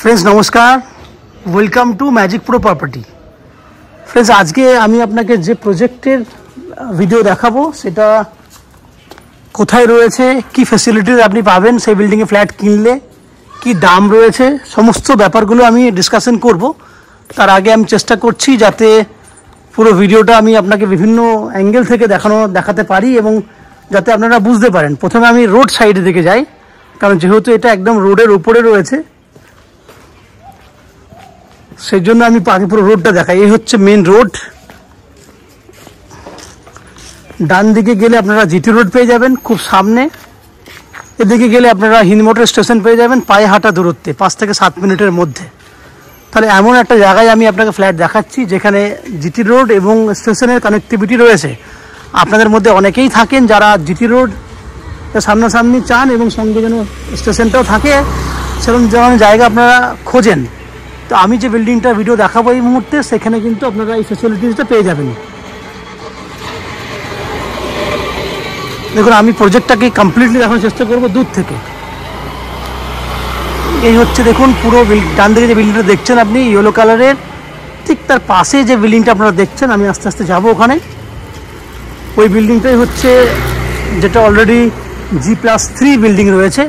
Friends नमस्कार, welcome to magic pro property. Friends आज के आमी आपनाके जे प्रोजेक्टेर भिडियो देखाबो सेटा कोथाय रयेछे, कि फैसिलिटीज आपनि पाबेन सेई बिल्डिंगे फ्लैट किनले, कि दाम रयेछे, समस्त ব্যাপারগুলো आमी डिसकाशन करब। तार आगे आमी चेष्टा करछि जाते पुरो भिडियोटा आमी आपनाके विभिन्न एंगेल थेके देखाते पारी एबं जाते आपनारा बुझते पारेन। प्रथमे आमी रोड साइडे दिके जाई, कारण जेहेतु एटा एकदम रोडेर उपरे रयेछे সেই জন্য আমি আগে পুরো রোডটা দেখাই। এই হচ্ছে মেন রোড। ডান দিকে গেলে আপনারা জিটি রোড পেয়ে যাবেন, খুব সামনে। এদিকে গেলে আপনারা হিন্দমোটর স্টেশন পেয়ে যাবেন পায়ে হাঁটা দূরত্বে, 5 থেকে 7 মিনিটের মধ্যে। তাহলে এমন একটা জায়গায় আমি আপনাকে ফ্ল্যাট দেখাচ্ছি যেখানে জিটি রোড এবং স্টেশনের কানেক্টিভিটি রয়েছে। আপনাদের মধ্যে অনেকেই থাকেন যারা জিটি রোড সামনাসামনি চান এবং সঙ্গে যেন স্টেশনটাও থাকে, সেরকম যেমন জায়গা আপনারা খোঁজেন। তো আমি যে বিল্ডিংটা ভিডিও দেখাবো এই মুহূর্তে, সেখানে কিন্তু আপনারা এই ফ্যাসিলিটিসটা পেয়ে যাবেন। দেখুন আমি প্রজেক্টটাকে কমপ্লিটলি দেখানোর চেষ্টা করব দূর থেকে। এই হচ্ছে দেখুন পুরো ডান দিকে যে বিল্ডিংটা দেখছেন আপনি ইয়েলো কালারের, ঠিক তার পাশে যে বিল্ডিংটা আপনারা দেখছেন, আমি আস্তে আস্তে যাবো ওখানে। ওই বিল্ডিংটাই হচ্ছে যেটা অলরেডি G+3 বিল্ডিং রয়েছে,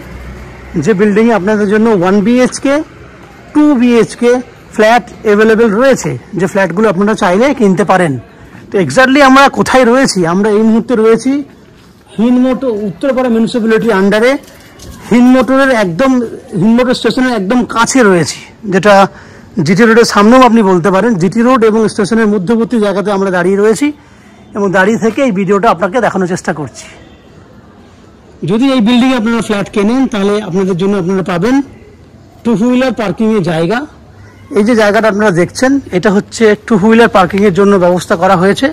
যে বিল্ডিংয়ে আপনাদের জন্য 1 BHK 2 BHK ফ্ল্যাট অ্যাভেলেবেল রয়েছে, যে ফ্ল্যাটগুলো আপনারা চাইলে কিনতে পারেন। তো এক্স্যাক্টলি আমরা কোথায় রয়েছি? আমরা এই মুহূর্তে রয়েছি হিন্দমোটর উত্তরপাড়া মিউনিসিপ্যালিটি আন্ডারে হিন্দমোটর স্টেশনের একদম কাছে রয়েছি, যেটা জিটি রোডের সামনেও আপনি বলতে পারেন। জিটি রোড এবং স্টেশনের মধ্যবর্তী জায়গাতে আমরা দাঁড়িয়ে রয়েছি এবং দাঁড়িয়ে থেকে এই ভিডিওটা আপনাকে দেখানোর চেষ্টা করছি। যদি এই বিল্ডিংয়ে আপনারা ফ্ল্যাট কেনেন তাহলে আপনাদের জন্য আপনারা পাবেন 2 হুইলার পার্কিংয়ের জায়গা। এই যে জায়গাটা আপনারা দেখছেন এটা হচ্ছে 2 হুইলার পার্কিংয়ের জন্য ব্যবস্থা করা হয়েছে।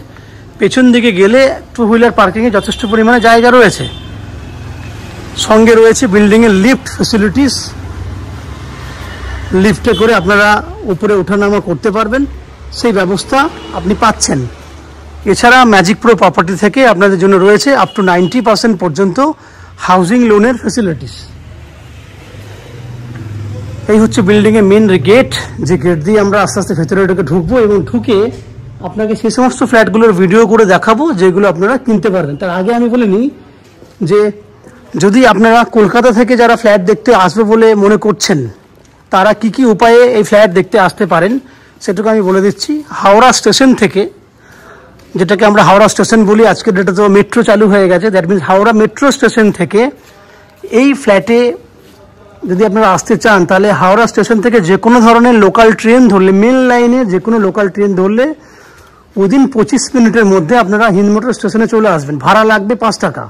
পেছন দিকে গেলে 2 হুইলার পার্কিংয়ে যথেষ্ট পরিমাণে জায়গা রয়েছে। সঙ্গে রয়েছে বিল্ডিংয়ের লিফট ফ্যাসিলিটিস, লিফটে করে আপনারা উপরে ওঠানামা করতে পারবেন, সেই ব্যবস্থা আপনি পাচ্ছেন। এছাড়া ম্যাজিক প্রো প্রপার্টি থেকে আপনাদের জন্য রয়েছে আপ টু 90% পর্যন্ত হাউজিং লোনের ফ্যাসিলিটিস। এই হচ্ছে বিল্ডিংয়ের মেন গেট, যে গেট দিয়ে আমরা আস্তে আস্তে ভেতরে ঢুকবো এবং ঢুকে আপনাকে সেই সমস্ত ফ্ল্যাটগুলোর ভিডিও করে দেখাবো যেগুলো আপনারা কিনতে পারবেন। তার আগে আমি বলে নিই যে যদি আপনারা কলকাতা থেকে যারা ফ্ল্যাট দেখতে আসবে বলে মনে করছেন, তারা কি কি উপায়ে এই ফ্ল্যাট দেখতে আসতে পারেন সেটুকু আমি বলে দিচ্ছি। হাওড়া স্টেশন থেকে, যেটাকে আমরা হাওড়া স্টেশন বলি, আজকের ডেটে তো মেট্রো চালু হয়ে গেছে, that means Howrah metro station থেকে এই ফ্ল্যাটে যদি আপনারা আসতে চান তাহলে হাওড়া স্টেশন থেকে যে কোনো ধরনের লোকাল ট্রেন ধরলে, মেন লাইনে যে কোনো লোকাল ট্রেন ধরলে উইদিন 25 মিনিটের মধ্যে আপনারা হিন্দমোটর স্টেশনে চলে আসবেন। ভাড়া লাগবে 5 টাকা।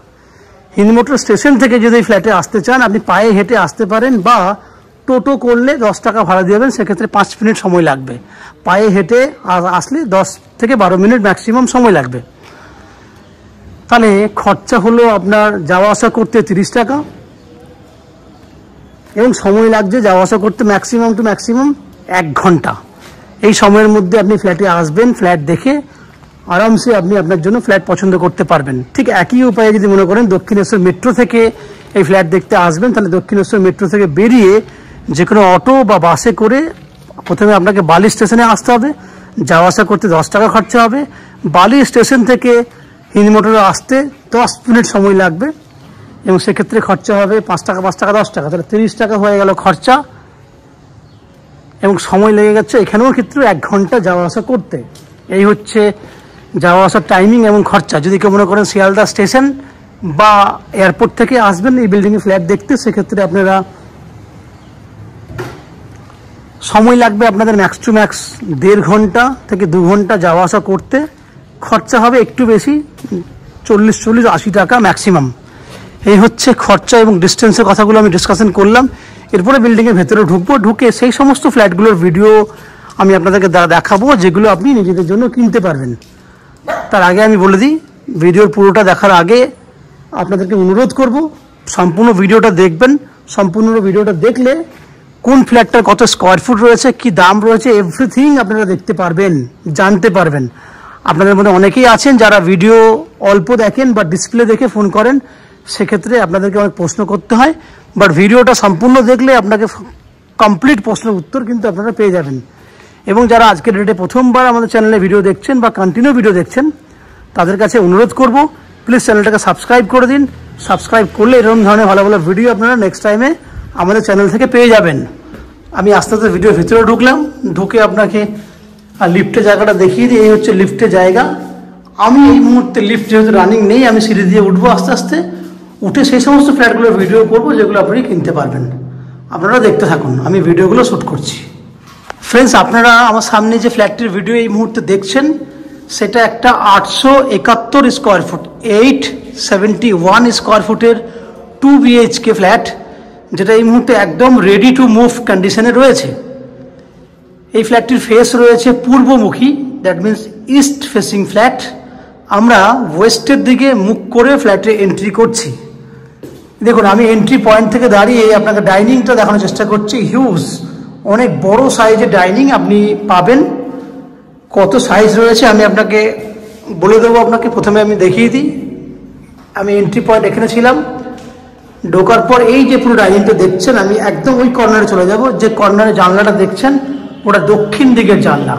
হিন্দমোটর স্টেশন থেকে যদি ফ্ল্যাটে আসতে চান আপনি পায়ে হেঁটে আসতে পারেন, বা টোটো করলে 10 টাকা ভাড়া দিয়ে দেবেন, সেক্ষেত্রে 5 মিনিট সময় লাগবে। পায়ে হেঁটে আসলে 10 থেকে 12 মিনিট ম্যাক্সিমাম সময় লাগবে। তাহলে খরচা হলো আপনার যাওয়া আসা করতে 30 টাকা এবং সময় লাগছে যাওয়া আসা করতে ম্যাক্সিমাম টু ম্যাক্সিমাম 1 ঘন্টা। এই সময়ের মধ্যে আপনি ফ্ল্যাটে আসবেন, ফ্ল্যাট দেখে আরামসে আপনি আপনার জন্য ফ্ল্যাট পছন্দ করতে পারবেন। ঠিক একই উপায়ে যদি মনে করেন দক্ষিণেশ্বর মেট্রো থেকে এই ফ্ল্যাট দেখতে আসবেন, তাহলে দক্ষিণেশ্বর মেট্রো থেকে বেরিয়ে যে কোনো অটো বা বাসে করে প্রথমে আপনাকে বালি স্টেশনে আসতে হবে, যাওয়া আসা করতে 10 টাকা খরচা হবে। বালি স্টেশন থেকে হিন্দমোটরে আসতে 10 মিনিট সময় লাগবে এবং সেক্ষেত্রে খরচা হবে 5 টাকা 5 টাকা 10 টাকা, তাহলে 30 টাকা হয়ে গেল খরচা। এবং সময় লেগে গেছে এখানেও ক্ষেত্রে 1 ঘন্টা যাওয়া আসা করতে। এই হচ্ছে যাওয়া আসার টাইমিং এবং খরচা। যদি কেউ মনে করেন শিয়ালদা স্টেশন বা এয়ারপোর্ট থেকে আসবেন এই বিল্ডিংয়ে ফ্ল্যাট দেখতে, সেক্ষেত্রে আপনারা সময় লাগবে আপনাদের ম্যাক্স টু ম্যাক্স 1.5 ঘন্টা থেকে 2 ঘন্টা যাওয়া আসা করতে। খরচা হবে একটু বেশি, 40-80 টাকা ম্যাক্সিমাম। এই হচ্ছে খরচা এবং ডিস্টেন্সের কথাগুলো আমি ডিসকাশন করলাম। এরপরে বিল্ডিংয়ের ভেতরে ঢুকবো, ঢুকে সেই সমস্ত ফ্ল্যাটগুলোর ভিডিও আমি আপনাদেরকে দেখাবো যেগুলো আপনি নিজেদের জন্য কিনতে পারবেন। তার আগে আমি বলে দিই, ভিডিওর পুরোটা দেখার আগে আপনাদেরকে অনুরোধ করব সম্পূর্ণ ভিডিওটা দেখবেন। সম্পূর্ণ ভিডিওটা দেখলে কোন ফ্ল্যাটটার কত স্কোয়ার ফুট রয়েছে, কি দাম রয়েছে, এভরিথিং আপনারা দেখতে পারবেন, জানতে পারবেন। আপনাদের মধ্যে অনেকেই আছেন যারা ভিডিও অল্প দেখেন বা ডিসপ্লে দেখে ফোন করেন, সেক্ষেত্রে আপনাদেরকে অনেক প্রশ্ন করতে হয়। বাট ভিডিওটা সম্পূর্ণ দেখলে আপনাকে কমপ্লিট প্রশ্নের উত্তর কিন্তু আপনারা পেয়ে যাবেন। এবং যারা আজকের ডেটে প্রথমবার আমাদের চ্যানেলে ভিডিও দেখছেন বা কন্টিনিউ ভিডিও দেখছেন, তাদের কাছে অনুরোধ করব প্লিজ চ্যানেলটাকে সাবস্ক্রাইব করে দিন। সাবস্ক্রাইব করলে এরকম ধরনের ভালো ভালো ভিডিও আপনারা নেক্সট টাইমে আমাদের চ্যানেল থেকে পেয়ে যাবেন। আমি আস্তে আস্তে ভিডিওর ভিতরে ঢুকলাম, ঢুকে আপনাকে লিফটের জায়গাটা দেখিয়ে দিই। এই হচ্ছে লিফটের জায়গা। আমি এই মুহূর্তে লিফট যেহেতু রানিং নেই, আমি সিঁড়ি দিয়ে উঠবো আস্তে আস্তে, উঠে সেই সমস্ত ফ্ল্যাটগুলোর ভিডিও করব যেগুলো আপনি কিনতে পারবেন। আপনারা দেখতে থাকুন, আমি ভিডিওগুলো শ্যুট করছি। ফ্রেন্ডস, আপনারা আমার সামনে যে ফ্ল্যাটটির ভিডিও এই মুহূর্তে দেখছেন, সেটা একটা 871 স্কোয়ার ফুট 871 স্কোয়ার ফুটের 2 BHK ফ্ল্যাট, যেটা এই মুহূর্তে একদম রেডি টু মুভ কন্ডিশনে রয়েছে। এই ফ্ল্যাটটির ফেস রয়েছে পূর্বমুখী, that means east facing flat. আমরা ওয়েস্টের দিকে মুখ করে ফ্ল্যাটে এন্ট্রি করছি। দেখুন, আমি এন্ট্রি পয়েন্ট থেকে দাঁড়িয়ে আপনাকে ডাইনিংটা দেখানোর চেষ্টা করছি। হিউজ, অনেক বড় সাইজের ডাইনিং আপনি পাবেন। কত সাইজ রয়েছে আমি আপনাকে বলে দেবো। আপনাকে প্রথমে আমি দেখিয়ে দিই। আমি এন্ট্রি পয়েন্ট এখানে ছিলাম, ঢোকার পর এই যে পুরো ডাইনিংটা দেখছেন, আমি একদম ওই কর্নারে চলে যাব। যে কর্নারে জানলাটা দেখছেন ওটা দক্ষিণ দিকের জানলা,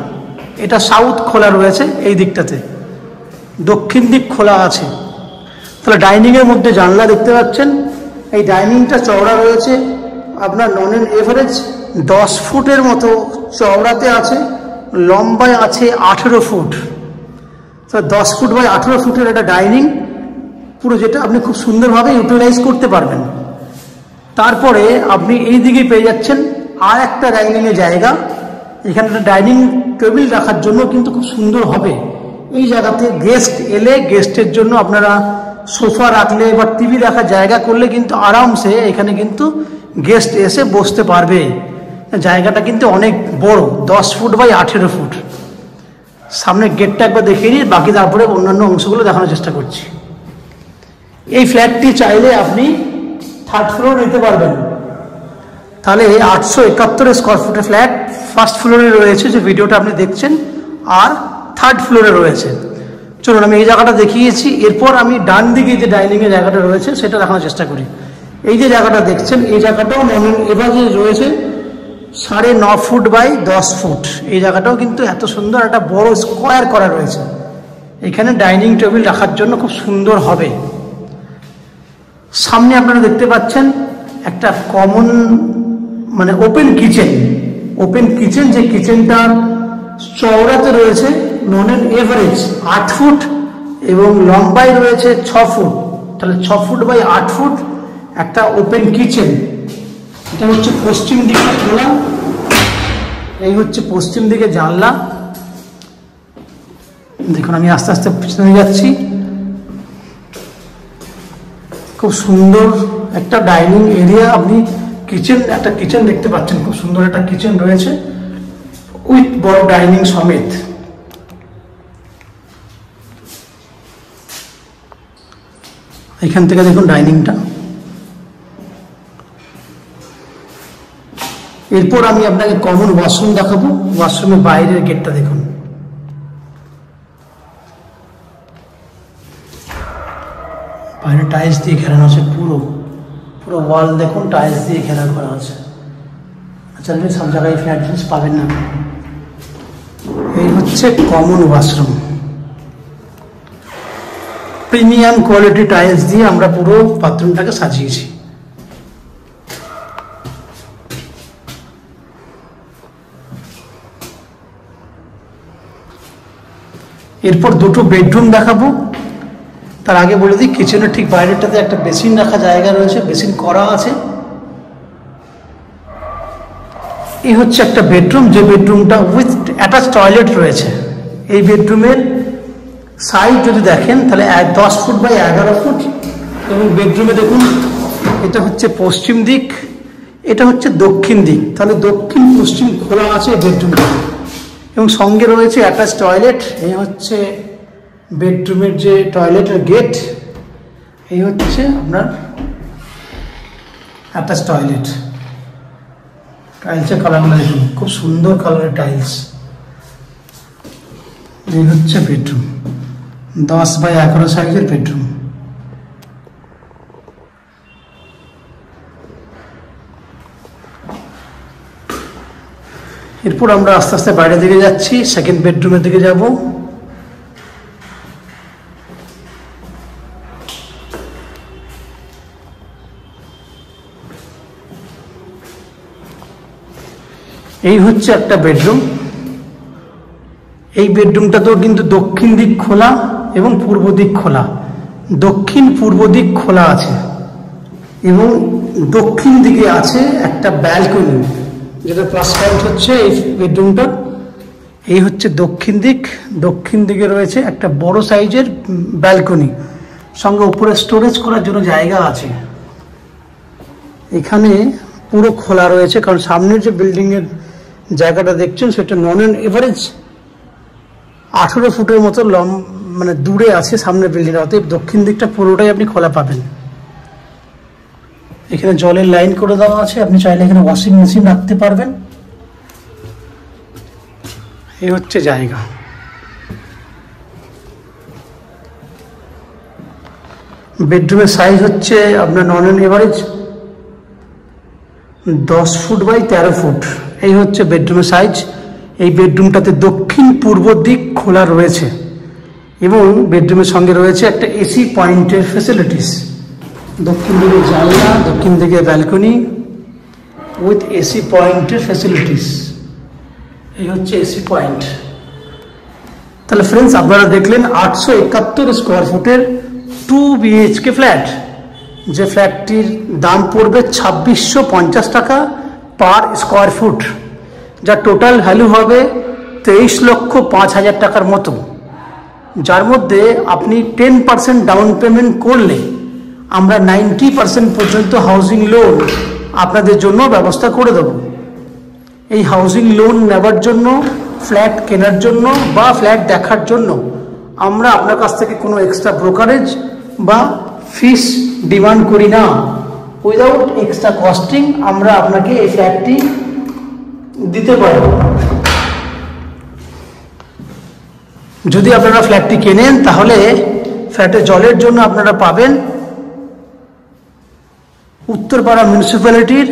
এটা সাউথ খোলা রয়েছে। এই দিকটাতে দক্ষিণ দিক খোলা আছে। তাহলে ডাইনিংয়ের মধ্যে জানলা দেখতে পাচ্ছেন। এই ডাইনিংটা চওড়া রয়েছে আপনার নন অ্যান এভারেজ 10 ফুটের মতো চওড়াতে আছে, লম্বায় আছে 18 ফুট। তো 10 ফুট বাই 18 ফুটের একটা ডাইনিং পুরো, যেটা আপনি খুব সুন্দরভাবে ইউটিলাইজ করতে পারবেন। তারপরে আপনি এই দিকে পেয়ে যাচ্ছেন আর একটা ডাইনিংয়ের জায়গা। এখানে একটা ডাইনিং টেবিল রাখার জন্য কিন্তু খুব সুন্দর হবে। এই জায়গাতে গেস্ট এলে গেস্টের জন্য আপনারা সোফা রাখলে বা টিভি রাখার জায়গা করলে কিন্তু আরামসে এখানে কিন্তু গেস্ট এসে বসতে পারবে। জায়গাটা কিন্তু অনেক বড়, 10 ফুট বাই 18 ফুট। সামনে গেটটা একবার দেখিয়ে নিই, বাকি তারপরে অন্যান্য অংশগুলো দেখানোর চেষ্টা করছি। এই ফ্ল্যাটটি চাইলে আপনি 3rd ফ্লোর নিতে পারবেন। তাহলে 871 স্কোয়ার ফুটের ফ্ল্যাট ফার্স্ট ফ্লোরে রয়েছে, যে ভিডিওটা আপনি দেখছেন, আর 3rd ফ্লোরে রয়েছে। চলুন, আমি এই জায়গাটা দেখিয়েছি। এরপর আমি ডান দিকে যে ডাইনিংয়ের জায়গাটা রয়েছে সেটা দেখানোর চেষ্টা করি। এই যে জায়গাটা দেখছেন, এই জায়গাটাও এভাবে রয়েছে 9.5 ফুট বাই 10 ফুট। এই জায়গাটাও কিন্তু এত সুন্দর একটা বড় স্কোয়ার করা রয়েছে। এখানে ডাইনিং টেবিল রাখার জন্য খুব সুন্দর হবে। সামনে আপনারা দেখতে পাচ্ছেন একটা কমন মানে ওপেন কিচেন। ওপেন কিচেন, যে কিচেনটা চওড়াতে রয়েছে নন অ্যান এভারেজ 8 ফুট এবং লম্বায় রয়েছে 6 ফুট। তাহলে 6 ফুট বাই 8 ফুট একটা ওপেন কিচেন। এটা হচ্ছে পশ্চিম দিকটা খোলা। এই হচ্ছে পশ্চিম দিকে জানলা। দেখুন, আমি আস্তে আস্তে পিছনে যাচ্ছি। খুব সুন্দর একটা ডাইনিং এরিয়া, আপনি কিচেন, একটা কিচেন দেখতে পাচ্ছেন। খুব সুন্দর একটা কিচেন রয়েছে উইথ বড় ডাইনিং সমেত। এখান থেকে দেখুন ডাইনিংটা। এরপর আমি আপনাকে কমন ওয়াশরুম দেখাবো। ওয়াশরুমের বাইরের গেটটা দেখুন। বাইরে টাইলস দিয়ে ঘেরানো আছে, পুরো পুরো ওয়াল দেখুন টাইলস দিয়ে ঘেরা করা আছে। আচ্ছা, আপনি সব জায়গায় ফ্ল্যাট জিনিস পাবেন না। এই হচ্ছে common washroom. Premium quality tiles দিয়ে আমরা পুরো বাথরুমটাকে সাজিয়েছি। এরপর দুটো বেডরুম দেখাবো। তার আগে বলে দিই, কিচেনের ঠিক বাইরেটাতে একটা বেসিন রাখা জায়গা রয়েছে, বেসিন করা আছে। এই হচ্ছে একটা বেডরুম, যে বেডরুমটা উইথ অ্যাটাচ টয়লেট রয়েছে। এই বেডরুমের সাইজ যদি দেখেন তাহলে 10 ফুট বাই 11 ফুট। এবং বেডরুমে দেখুন, এটা হচ্ছে পশ্চিম দিক, এটা হচ্ছে দক্ষিণ দিক। তাহলে দক্ষিণ পশ্চিম খোলা আছে বেডরুমটা, এবং সঙ্গে রয়েছে অ্যাটাচ টয়লেট। এই হচ্ছে বেডরুমের যে টয়লেটের গেট। এই হচ্ছে আপনার অ্যাটাচ টয়লেট। টাইলসের কালারগুলো দেখুন, খুব সুন্দর কালারের টাইলস। এই হচ্ছে বেডরুম, 10 বাই 11 সাইজের বেডরুম। এরপর আমরা আস্তে আস্তে বাইরের দিকে যাচ্ছি, সেকেন্ড বেডরুমের দিকে যাব। এই হচ্ছে একটা বেডরুম। এই বেডরুমটাতেও কিন্তু দক্ষিণ দিক খোলা এবং পূর্ব দিক খোলা, দক্ষিণ পূর্ব দিক খোলা আছে এবং দক্ষিণ দিকে আছে একটা ব্যালকনি, যেটা প্লাস পয়েন্ট হচ্ছে এই বেডরুমটা। এই হচ্ছে দক্ষিণ দিক, দক্ষিণ দিকে রয়েছে একটা বড় সাইজের ব্যালকনি, সঙ্গে উপরে স্টোরেজ করার জন্য জায়গা আছে। এখানে পুরো খোলা রয়েছে, কারণ সামনের যে বিল্ডিংয়ের জায়গাটা দেখছেন সেটা নন অ্যান্ড এভারেজ 18 ফুটের মতো মানে দূরে আছে সামনের বিল্ডিং, অতএব দক্ষিণ দিকটা পুরোটাই আপনি খোলা পাবেন। এখানে জলের লাইন করে দেওয়া আছে, আপনি চাইলে এখানে ওয়াশিং মেশিন রাখতে পারবেন। এই হচ্ছে জায়গা। বেডরুমের সাইজ হচ্ছে আপনার non and average 10 foot by 13 foot. এই হচ্ছে বেডরুমের সাইজ। এই বেডরুমটাতে দক্ষিণ পূর্ব দিক খোলা রয়েছে এবং বেডরুমের সঙ্গে রয়েছে একটা এসি পয়েন্টের ফ্যাসিলিটিস। দক্ষিণ দিকে জানলা, দক্ষিণ দিকে ব্যালকনি উইথ এসি পয়েন্টের ফ্যাসিলিটিস। এই হচ্ছে এসি পয়েন্ট। তাহলে ফ্রেন্ডস, আপনারা দেখলেন 871 স্কোয়ার ফুটের 2 BHK ফ্ল্যাট, যে ফ্ল্যাটটির দাম পড়বে 2650 টাকা পার স্কোয়ার ফুট, যার টোটাল ভ্যালু হবে 23,05,000 টাকার মতো, যার মধ্যে আপনি 10% ডাউন পেমেন্ট করলে আমরা 90% পর্যন্ত হাউজিং লোন আপনাদের জন্য ব্যবস্থা করে দেব। এই হাউজিং লোন নেবার জন্য, ফ্ল্যাট কেনার জন্য বা ফ্ল্যাট দেখার জন্য আমরা আপনার কাছ থেকে কোনো এক্সট্রা ব্রোকারেজ বা ফিস ডিমান্ড করি না। উইদাউট এক্সট্রা কস্টিং আমরা আপনাকে এই ফ্ল্যাটটি দিতে পারব। যদি আপনারা ফ্ল্যাটটি কেনেন তাহলে ফ্ল্যাটে জলের জন্য আপনারা পাবেন উত্তরপাড়া মিউনিসিপ্যালিটির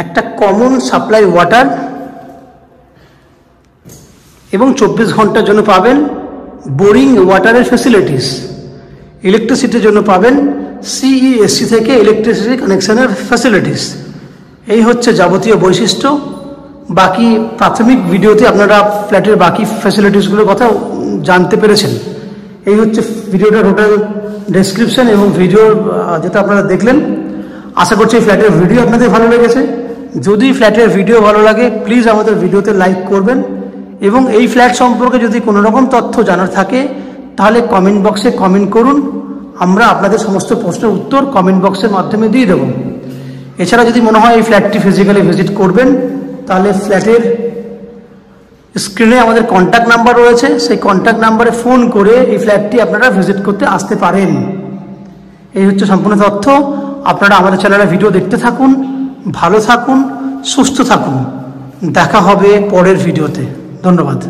একটা কমন সাপ্লাই ওয়াটার এবং 24 ঘন্টার জন্য পাবেন বোরিং ওয়াটারের ফ্যাসিলিটিস। ইলেকট্রিসিটির জন্য পাবেন CESC থেকে ইলেকট্রিসিটি কানেকশনের ফ্যাসিলিটিস। এই হচ্ছে যাবতীয় বৈশিষ্ট্য। বাকি প্রাথমিক ভিডিওতে আপনারা ফ্ল্যাটের বাকি ফ্যাসিলিটিসগুলোর কথা জানতে পেরেছেন। এই হচ্ছে ভিডিওটা টোটাল ডেসক্রিপশন এবং ভিডিও যেটা আপনারা দেখলেন। আশা করছি এই ফ্ল্যাটের ভিডিও আপনাদের ভালো লেগেছে। যদি ফ্ল্যাটের ভিডিও ভালো লাগে প্লিজ আমাদের ভিডিওতে লাইক করবেন এবং এই ফ্ল্যাট সম্পর্কে যদি কোনো রকম তথ্য জানার থাকে তাহলে কমেন্ট বক্সে কমেন্ট করুন। আমরা আপনাদের সমস্ত প্রশ্নের উত্তর কমেন্ট বক্সের মাধ্যমে দিয়ে দেব। এছাড়া যদি মনে হয় এই ফ্ল্যাটটি ফিজিক্যালি ভিজিট করবেন তাহলে ফ্ল্যাটের স্ক্রিনে আমাদের কন্ট্যাক্ট নাম্বার রয়েছে, সেই কন্ট্যাক্ট নাম্বারে ফোন করে এই ফ্ল্যাটটি আপনারা ভিজিট করতে আসতে পারেন। এই হচ্ছে সম্পূর্ণ তথ্য। আপনারা আমাদের চ্যানেলে ভিডিও দেখতে থাকুন, ভালো থাকুন, সুস্থ থাকুন। দেখা হবে পরের ভিডিওতে। ধন্যবাদ।